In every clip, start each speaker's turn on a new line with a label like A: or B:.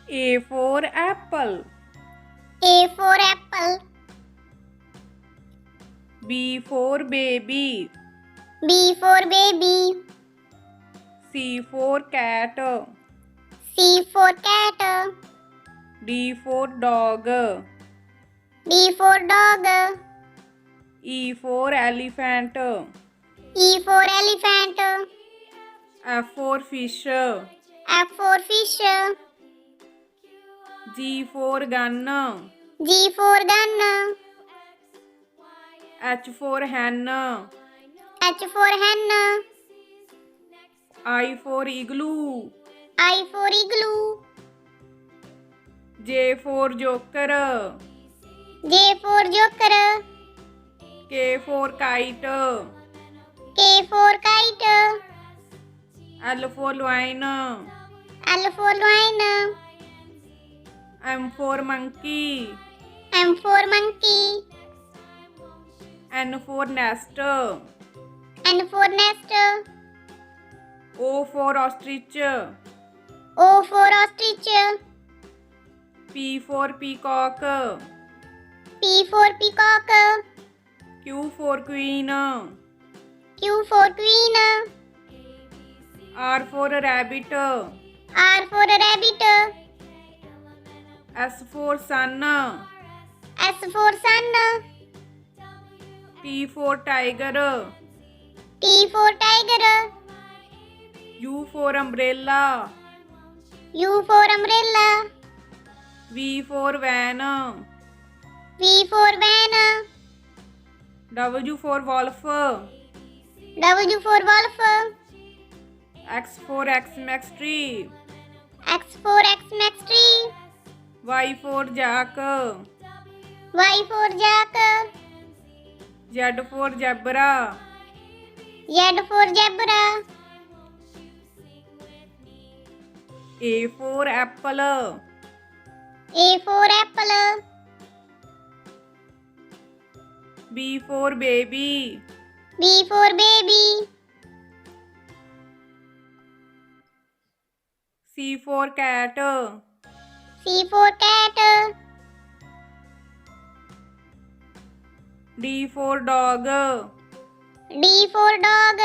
A: A for apple.
B: A for apple.
A: B for baby.
B: B for baby.
A: C for cat.
B: C for cat.
A: D for dog.
B: D for dog.
A: E for elephant.
B: E for elephant.
A: F for fish.
B: F for fish.
A: G for gun.
B: G for gun.
A: H for hen.
B: H for hen.
A: I for igloo.
B: I for igloo.
A: J for joker.
B: J for joker.
A: K for kite.
B: K for kite.
A: L for lion.
B: L for lion.
A: M for monkey.
B: M for monkey.
A: N for nest.
B: N for nest.
A: O for ostrich.
B: O for ostrich.
A: P for peacock.
B: P for peacock.
A: Q for queen.
B: Q for queen.
A: R for rabbit.
B: R for rabbit.
A: S for sun.
B: S for sun.
A: T for tiger.
B: T for tiger.
A: U for umbrella.
B: U for umbrella.
A: V for van.
B: V for van.
A: W for wolf.
B: W for wolf.
A: X for Xmas tree.
B: X for Xmas tree.
A: Y for jack.
B: Y for jack.
A: Z for zebra.
B: Z for zebra.
A: A for apple.
B: A for apple.
A: B for baby.
B: B for baby.
A: C for cat.
B: C for cat.
A: D for dog.
B: D for dog.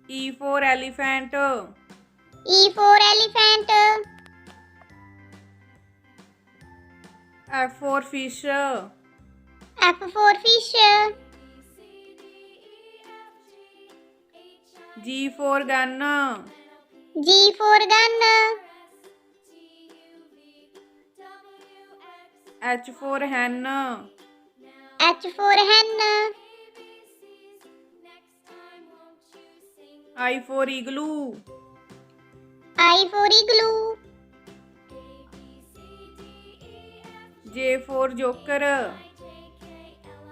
A: E for elephant.
B: E for elephant.
A: F for fish.
B: F for fish.
A: G for gun.
B: G for gun.
A: H for hen.
B: H for hen.
A: I for igloo.
B: I for igloo.
A: J for joker.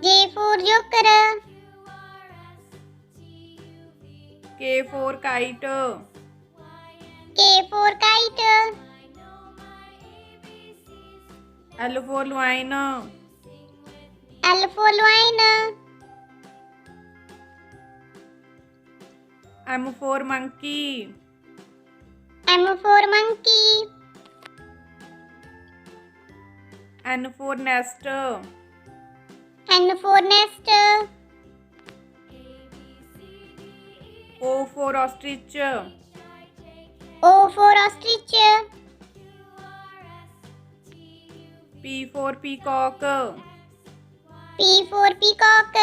B: J for joker.
A: K for kite.
B: K for kite.
A: L for lion.
B: L for lion.
A: M for monkey.
B: M for monkey.
A: N for nest.
B: N for nest.
A: O for ostrich.
B: O for ostrich.
A: P for peacock.
B: P for peacock.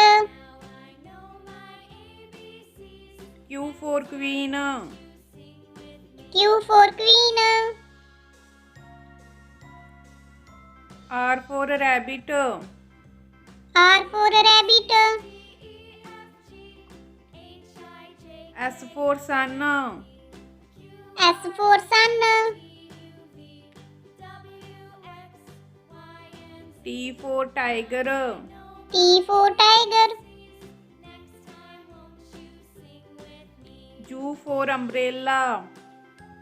A: Q for queen.
B: Q for queen.
A: R for rabbit.
B: R for rabbit.
A: S for sun.
B: S for sun.
A: T for tiger.
B: T for tiger.
A: U for umbrella.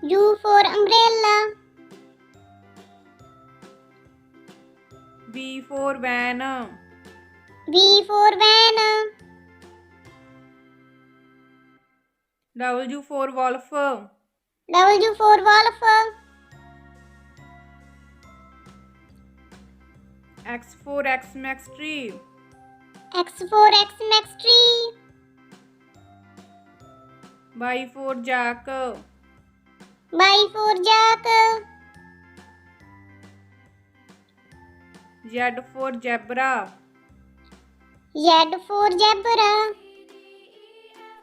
B: U for umbrella.
A: V for van.
B: V for van.
A: W for wolf.
B: W for wolf.
A: X for X-Max tree.
B: X for X-Max tree.
A: Y for Jack.
B: Y for Jack.
A: Z for Zebra.
B: Z for Zebra.